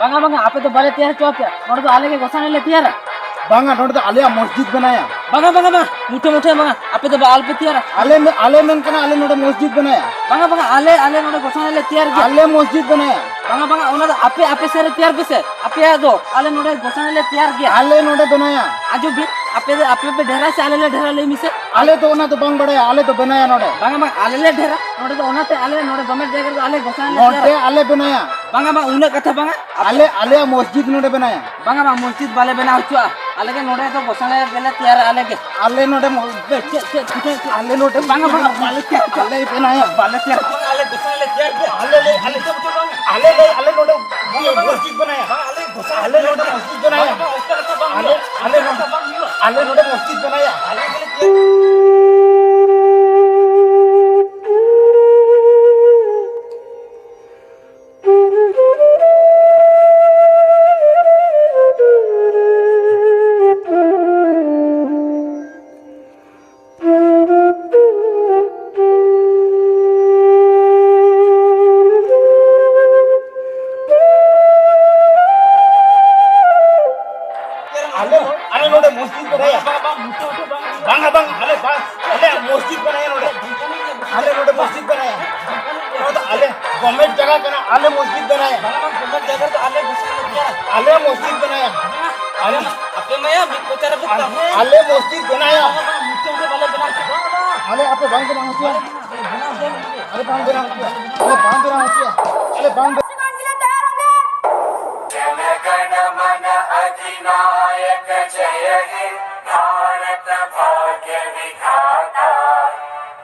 बांगा बांगा आपे तो बाले तैयार चो पे नोड़ तो आले के गोसाने ले तैयार बांगा नोड़ तो आले मस्जिद बनाया बांगा बांगा बांगा मुठे मुठे बांगा आपे तो आल पे तैयार आले में कना आले नोड़ मस्जिद बनाया बांगा बांगा आले आले नोड़ गोसाने ले तैयार के आले मस्जिद बनाया बांगा बांगा ओना तो आपे आपे से तैयार पे से आपे आ दो आले नोड़ गोसाने ले तैयार के आले नोड़ बनाया आजो भी आपे पे ढेरा से आले ले ढेरा ले मिसे आले तो ओना तो बांग बड़ाया आले तो बनाया नोड़ बांगा बांगा आले ले ढेरा नोड़ तो ओना ते आले नोड़ गमेट जगह तो आले गोसाने ले नोड़ तैयार आले बनाया बांगा बांगा उन्हें कथा बांगा आले आले मस्जिद नोड़ बनाया बांगा बांगा मस्जिद वाले बना हुआ आले के नोड़ तो गोसाने ले तैयार आले के आले नोड़ आले नोड़ बांगा बांगा आले तैयार आले बनाया आले तैयार आले गोसाने ले तैयार के आले नोड़ मस्जिद बनाया आले नोड़ मस्जिद बनाया आले नोड़ मस्जिद बनाया आले नोड़ मस्जिद बनाया बांगा बांगा आले मस्जिद बनाया नोड़ आले नोड़ मस्जिद बनाया आले गवर्नमेंट जगह कना आले मस्जिद बनाया गवर्नमेंट जगह तो आले गोसाने ले तैयार आले मस्जिद बनाया आले आपे मैं बेचारा बुता आले मस्जिद बनाया मुठे मुठे वाले बना के आले आपे बांग बना होतिया आले बांग बना होतिया आले बांग बना होतिया आले बांग जनगण मन अधिनायक जय हे भारत भाग्य विधाता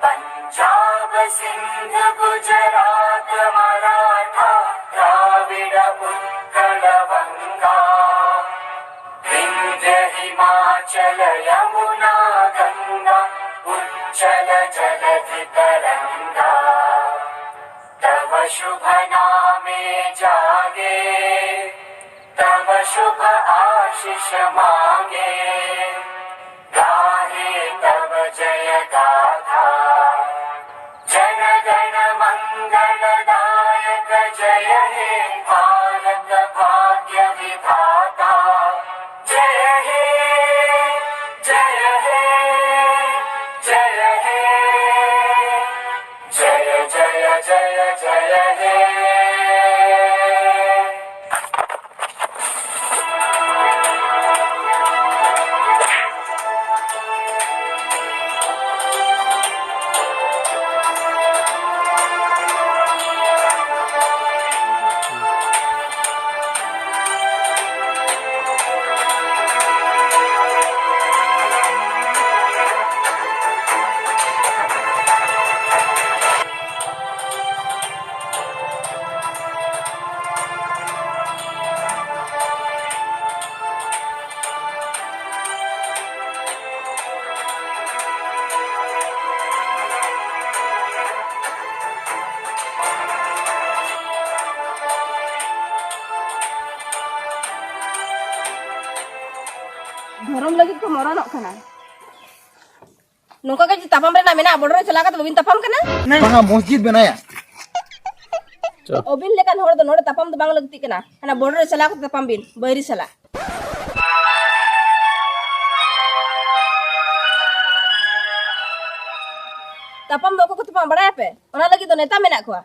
पंजाब सिंध गुजरात मराठा द्राविड़ उत्कल बंगा विंध्य हिमाचल यमुना गंगा उच्चल जलधि तरंगा तव शुभ नामे जागे तव शुभ आशीष मांगे गाहे तव जय गाथा जन गण मंगलदायक जय हे भारत भाग्य विधाता जय हे जय हे जय हे जय जय जय जय हे धर्म लगी को मरण खाना नौका के तापम रे ना मेना बॉर्डर चला का तो बिन तापम कना बांगा मस्जिद बनाया ओबिन लेकन होड़ दो नोड़ तापम तो बांग लगती कना हना बॉर्डर चला का तापम बिन बैरी चला तापम दो को तापम बड़ा पे ओना लगी तो नेता मेना को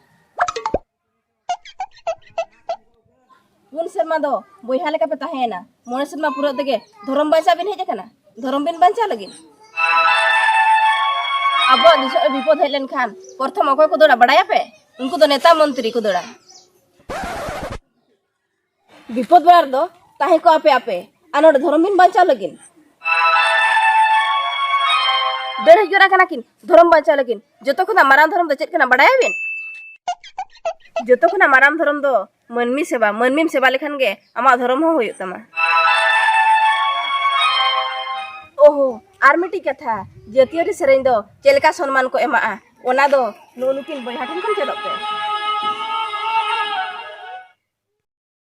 उन शर्मा दो बोइहा लेका पे ताहेना मोने शर्मा पूरा देगे धर्म बांचा बिन हेजे कना धर्म बिन बांचा लगी अब दिस विपद हेलन खान प्रथम अकय को दोड़ा बड़ाया पे उनको तो नेता मंत्री को दोड़ा विपद बार दो ताहे को आपे आपे आनोड धर्म बिन बांचा लगिन देर हिजरा कना किन धर्म बांचा लगिन जतो खुना माराम धर्म दो चेत कना बड़ाया बिन जतो खुना माराम धर्म दो मनमी सेवा लेखन गे आमा धर्म हो होयो तमा ओहो आर मिटी कथा जतियरी सेरेन दो चेलका सम्मान को एमा ओना दो नुनुकिन बयहा ठन चेदो पे